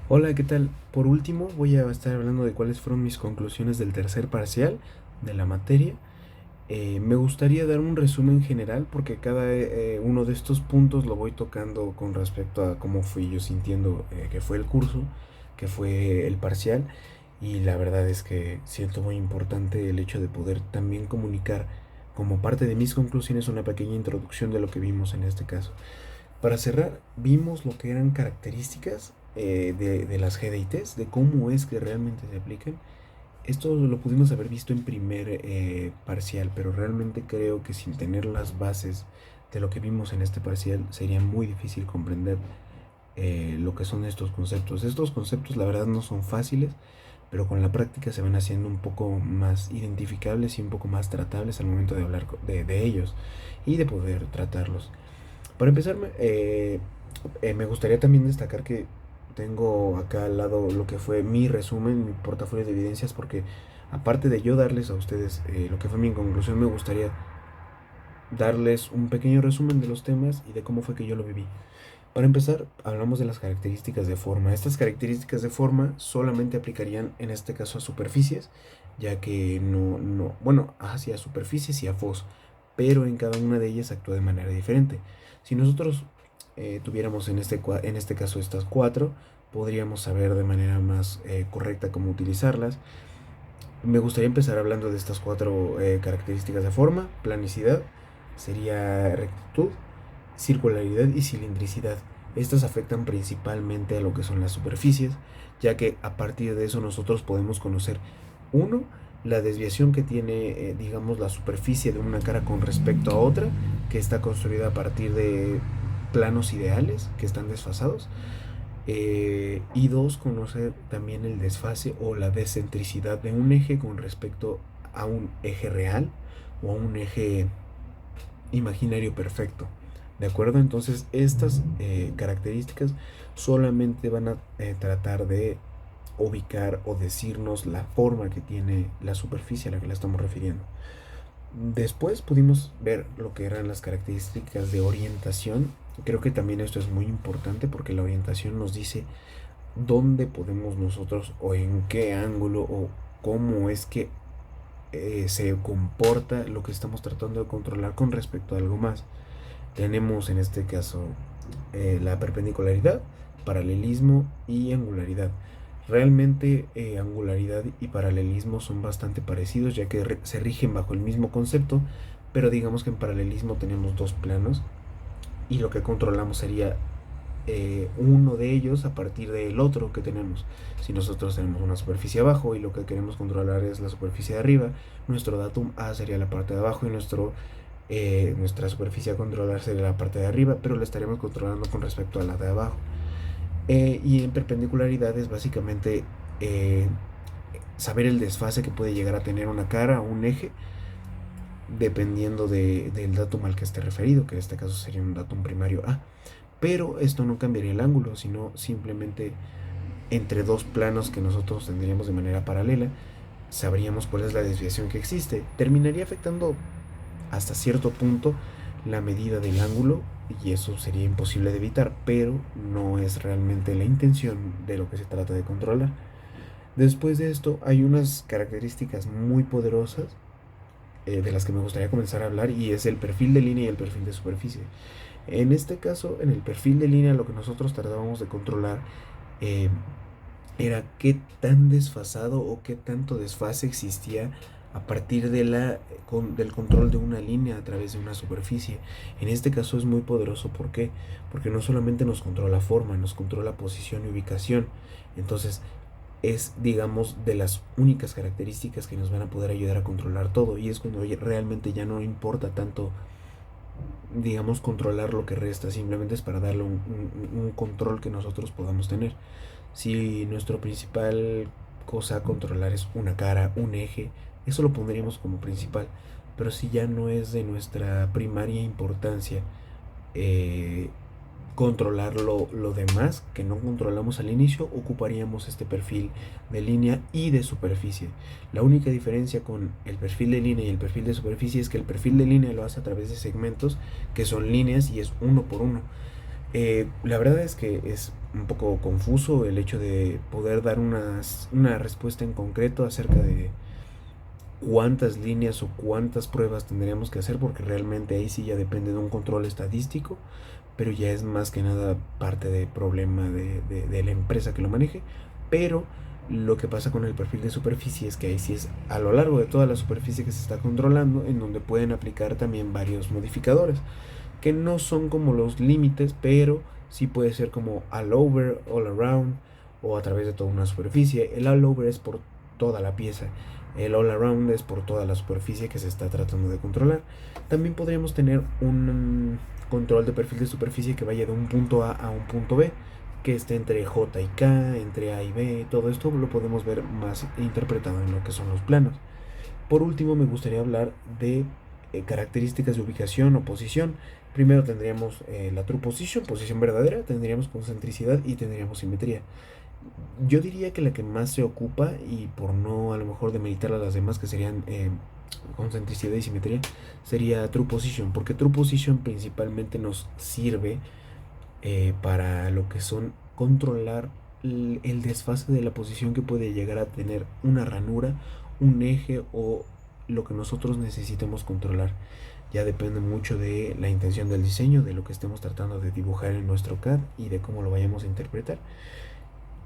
Hola, ¿qué tal? Por último, voy a estar hablando de cuáles fueron mis conclusiones del tercer parcial de la materia. Me gustaría dar un resumen general porque cada uno de estos puntos lo voy tocando con respecto a cómo fui yo sintiendo que fue el curso, que fue el parcial. Y la verdad es que siento muy importante el hecho de poder también comunicar como parte de mis conclusiones una pequeña introducción de lo que vimos en este caso. Para cerrar, vimos lo que eran características de las GDITs, de cómo es que realmente se aplican. Esto lo pudimos haber visto en primer parcial, pero realmente creo que sin tener las bases de lo que vimos en este parcial sería muy difícil comprender lo que son estos conceptos. Estos conceptos la verdad no son fáciles, pero con la práctica se van haciendo un poco más identificables y un poco más tratables al momento de hablar de ellos y de poder tratarlos. Para empezar, me gustaría también destacar que tengo acá al lado lo que fue mi resumen, mi portafolio de evidencias, porque aparte de yo darles a ustedes lo que fue mi conclusión, me gustaría darles un pequeño resumen de los temas y de cómo fue que yo lo viví. Para empezar, hablamos de las características de forma. Estas características de forma solamente aplicarían en este caso a superficies, ya que bueno, hacia superficies y a fos, pero en cada una de ellas actúa de manera diferente. Si nosotros tuviéramos en este caso estas cuatro, podríamos saber de manera más correcta cómo utilizarlas. Me gustaría empezar hablando de estas cuatro características de forma. Planicidad sería rectitud, circularidad y cilindricidad. Estas afectan principalmente a lo que son las superficies, ya que a partir de eso nosotros podemos conocer, uno, la desviación que tiene, digamos, la superficie de una cara con respecto a otra, que está construida a partir de planos ideales que están desfasados. Y dos, conocer también el desfase o la descentricidad de un eje con respecto a un eje real o a un eje imaginario perfecto. ¿De acuerdo? Entonces, estas características solamente van a tratar de ubicar o decirnos la forma que tiene la superficie a la que la estamos refiriendo. Después pudimos ver lo que eran las características de orientación. Creo que también esto es muy importante porque la orientación nos dice dónde podemos nosotros o en qué ángulo o cómo es que se comporta lo que estamos tratando de controlar con respecto a algo más. Tenemos en este caso la perpendicularidad, paralelismo y angularidad. Realmente angularidad y paralelismo son bastante parecidos ya que se rigen bajo el mismo concepto, pero digamos que en paralelismo tenemos dos planos y lo que controlamos sería uno de ellos a partir del otro que tenemos. Si nosotros tenemos una superficie abajo y lo que queremos controlar es la superficie de arriba, nuestro datum A sería la parte de abajo y nuestra superficie a controlar sería la parte de arriba, pero la estaremos controlando con respecto a la de abajo. Y en perpendicularidad es básicamente eh, saber el desfase que puede llegar a tener una cara o un eje dependiendo del datum al que esté referido, que en este caso sería un datum primario A. Pero esto no cambiaría el ángulo, sino simplemente entre dos planos que nosotros tendríamos de manera paralela, sabríamos cuál es la desviación que existe. Terminaría afectando hasta cierto punto la medida del ángulo y eso sería imposible de evitar, pero no es realmente la intención de lo que se trata de controlar. Después de esto hay unas características muy poderosas de las que me gustaría comenzar a hablar y es el perfil de línea y el perfil de superficie. En este caso, en el perfil de línea, lo que nosotros tratábamos de controlar eh, era qué tan desfasado o qué tanto desfase existía a partir del control de una línea a través de una superficie. En este caso es muy poderoso, ¿por qué? Porque no solamente nos controla forma, nos controla posición y ubicación. Entonces, es, digamos, de las únicas características que nos van a poder ayudar a controlar todo. Y es cuando realmente ya no importa tanto, digamos, controlar lo que resta, simplemente es para darle un control que nosotros podamos tener. Si nuestro principal cosa a controlar es una cara, un eje, eso lo pondríamos como principal. Pero si ya no es de nuestra primaria importancia eh, controlar lo demás que no controlamos al inicio, ocuparíamos este perfil de línea y de superficie. La única diferencia con el perfil de línea y el perfil de superficie es que el perfil de línea lo hace a través de segmentos que son líneas y es uno por uno. La verdad es que es un poco confuso el hecho de poder dar una respuesta en concreto acerca de cuántas líneas o cuántas pruebas tendríamos que hacer, porque realmente ahí sí ya depende de un control estadístico, pero ya es más que nada parte del problema de la empresa que lo maneje. Pero lo que pasa con el perfil de superficie es que ahí sí es a lo largo de toda la superficie que se está controlando, en donde pueden aplicar también varios modificadores, que no son como los límites, pero sí puede ser como all over, all around, o a través de toda una superficie. El all over es por toda la pieza, el all around es por toda la superficie que se está tratando de controlar. También podríamos tener un control de perfil de superficie que vaya de un punto A un punto B, que esté entre J y K, entre A y B. Todo esto lo podemos ver más interpretado en lo que son los planos. Por último, me gustaría hablar de características de ubicación o posición. Primero tendríamos la true position, posición verdadera, tendríamos concentricidad y tendríamos simetría. Yo diría que la que más se ocupa, y por no a lo mejor demeritar a las demás que serían concentricidad y simetría, sería true position, porque true position principalmente nos sirve para lo que son controlar el desfase de la posición que puede llegar a tener una ranura, un eje o lo que nosotros necesitemos controlar. Ya depende mucho de la intención del diseño, de lo que estemos tratando de dibujar en nuestro CAD y de cómo lo vayamos a interpretar.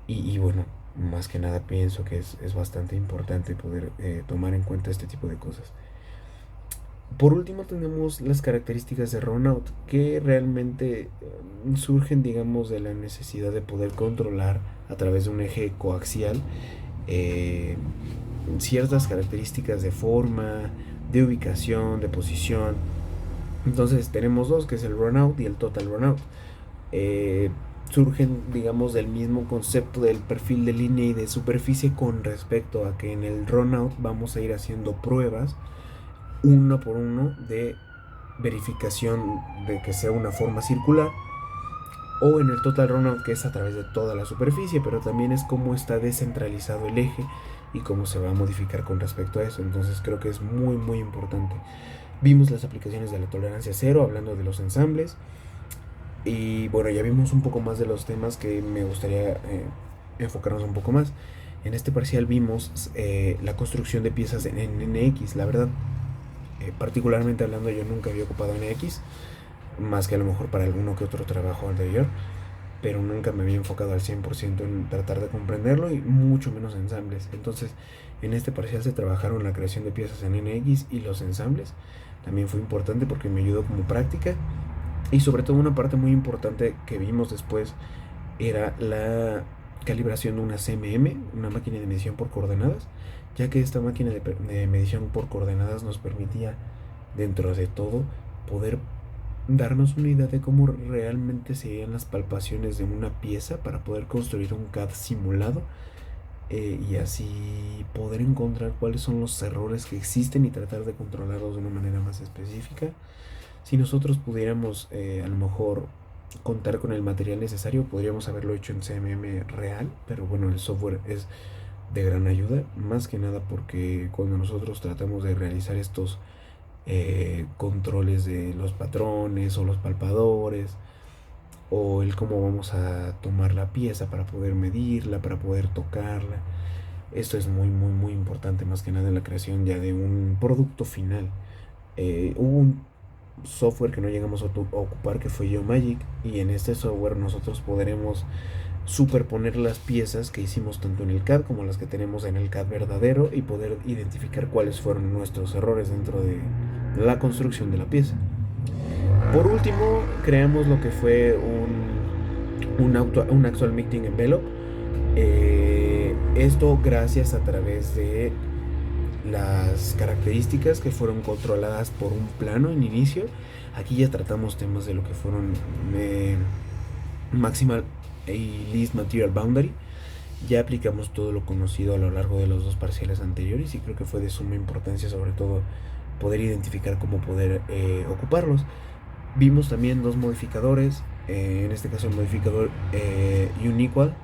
Y bueno, más que nada pienso que es bastante importante poder tomar en cuenta este tipo de cosas. Por último tenemos las características de runout, que realmente surgen, digamos, de la necesidad de poder controlar a través de un eje coaxial eh, ciertas características de forma, de ubicación, de posición. Entonces tenemos dos, que es el runout y el total runout. Eh, Surgen, digamos, del mismo concepto del perfil de línea y de superficie, con respecto a que en el runout vamos a ir haciendo pruebas uno por uno de verificación de que sea una forma circular, o en el total runout, que es a través de toda la superficie, pero también es cómo está descentralizado el eje y cómo se va a modificar con respecto a eso. Entonces creo que es muy muy importante. Vimos las aplicaciones de la tolerancia cero, hablando de los ensambles, y bueno, ya vimos un poco más de los temas que me gustaría enfocarnos un poco más. En este parcial vimos la construcción de piezas en NX. La verdad, particularmente hablando, yo nunca había ocupado NX, más que a lo mejor para alguno que otro trabajo anterior, pero nunca me había enfocado al 100% en tratar de comprenderlo, y mucho menos ensambles. Entonces, en este parcial se trabajaron la creación de piezas en NX y los ensambles. También fue importante porque me ayudó como práctica, y sobre todo una parte muy importante que vimos después era la calibración de una CMM, una máquina de medición por coordenadas, ya que esta máquina de medición por coordenadas nos permitía, dentro de todo, poder darnos una idea de cómo realmente serían las palpaciones de una pieza para poder construir un CAD simulado, y así poder encontrar cuáles son los errores que existen y tratar de controlarlos de una manera más específica. Si nosotros pudiéramos a lo mejor contar con el material necesario, podríamos haberlo hecho en CMM real, pero bueno, el software es de gran ayuda, más que nada porque cuando nosotros tratamos de realizar estos controles de los patrones o los palpadores, o el cómo vamos a tomar la pieza para poder medirla, para poder tocarla, esto es muy muy muy importante, más que nada en la creación ya de un producto final. Hubo un software que no llegamos a ocupar, que fue Geomagic, y en este software nosotros podremos superponer las piezas que hicimos tanto en el CAD como las que tenemos en el CAD verdadero, y poder identificar cuáles fueron nuestros errores dentro de la construcción de la pieza. Por último, creamos lo que fue un actual meeting envelope. Esto gracias a través de las características que fueron controladas por un plano en inicio. Aquí ya tratamos temas de lo que fueron Maximal y Least Material Boundary. Ya aplicamos todo lo conocido a lo largo de los dos parciales anteriores, y creo que fue de suma importancia, sobre todo, poder identificar cómo poder ocuparlos. Vimos también dos modificadores, en este caso el modificador Unequal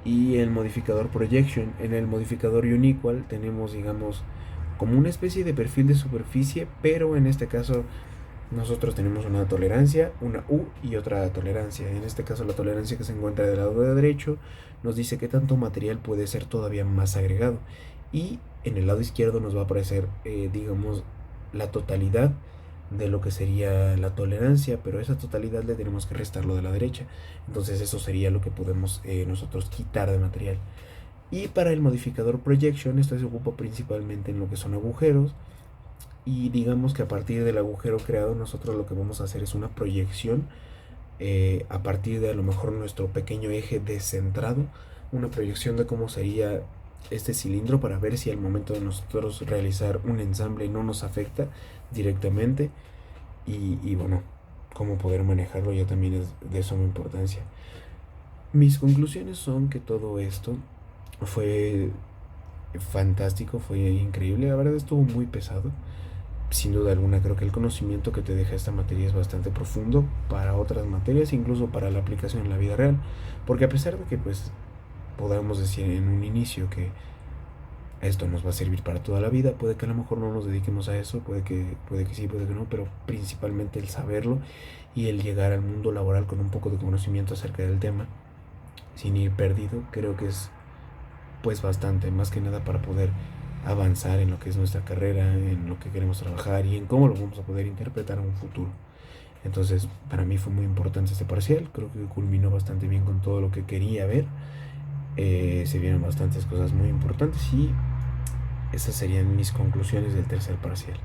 y el modificador Projection. En el modificador Unequal tenemos, digamos, como una especie de perfil de superficie, pero en este caso Nosotros tenemos una tolerancia, una U y otra tolerancia. En este caso la tolerancia que se encuentra del lado de derecho nos dice que tanto material puede ser todavía más agregado. Y en el lado izquierdo nos va a aparecer, digamos, la totalidad de lo que sería la tolerancia, pero esa totalidad le tenemos que restarlo de la derecha. Entonces eso sería lo que podemos nosotros quitar de material. Y para el modificador projection, esto se ocupa principalmente en lo que son agujeros. Y digamos que a partir del agujero creado, nosotros lo que vamos a hacer es una proyección a partir de a lo mejor nuestro pequeño eje descentrado, una proyección de cómo sería este cilindro para ver si al momento de nosotros realizar un ensamble no nos afecta directamente y bueno, cómo poder manejarlo ya también es de suma importancia. Mis conclusiones son que todo esto fue fantástico, fue increíble, la verdad estuvo muy pesado. Sin duda alguna, creo que el conocimiento que te deja esta materia es bastante profundo para otras materias, incluso para la aplicación en la vida real, porque a pesar de que pues podamos decir en un inicio que esto nos va a servir para toda la vida, puede que a lo mejor no nos dediquemos a eso, puede que sí, puede que no, pero principalmente el saberlo y el llegar al mundo laboral con un poco de conocimiento acerca del tema, sin ir perdido, creo que es pues bastante, más que nada para poder avanzar en lo que es nuestra carrera, en lo que queremos trabajar y en cómo lo vamos a poder interpretar en un futuro. Entonces, para mí fue muy importante este parcial, creo que culminó bastante bien con todo lo que quería ver. Se vieron bastantes cosas muy importantes y esas serían mis conclusiones del tercer parcial.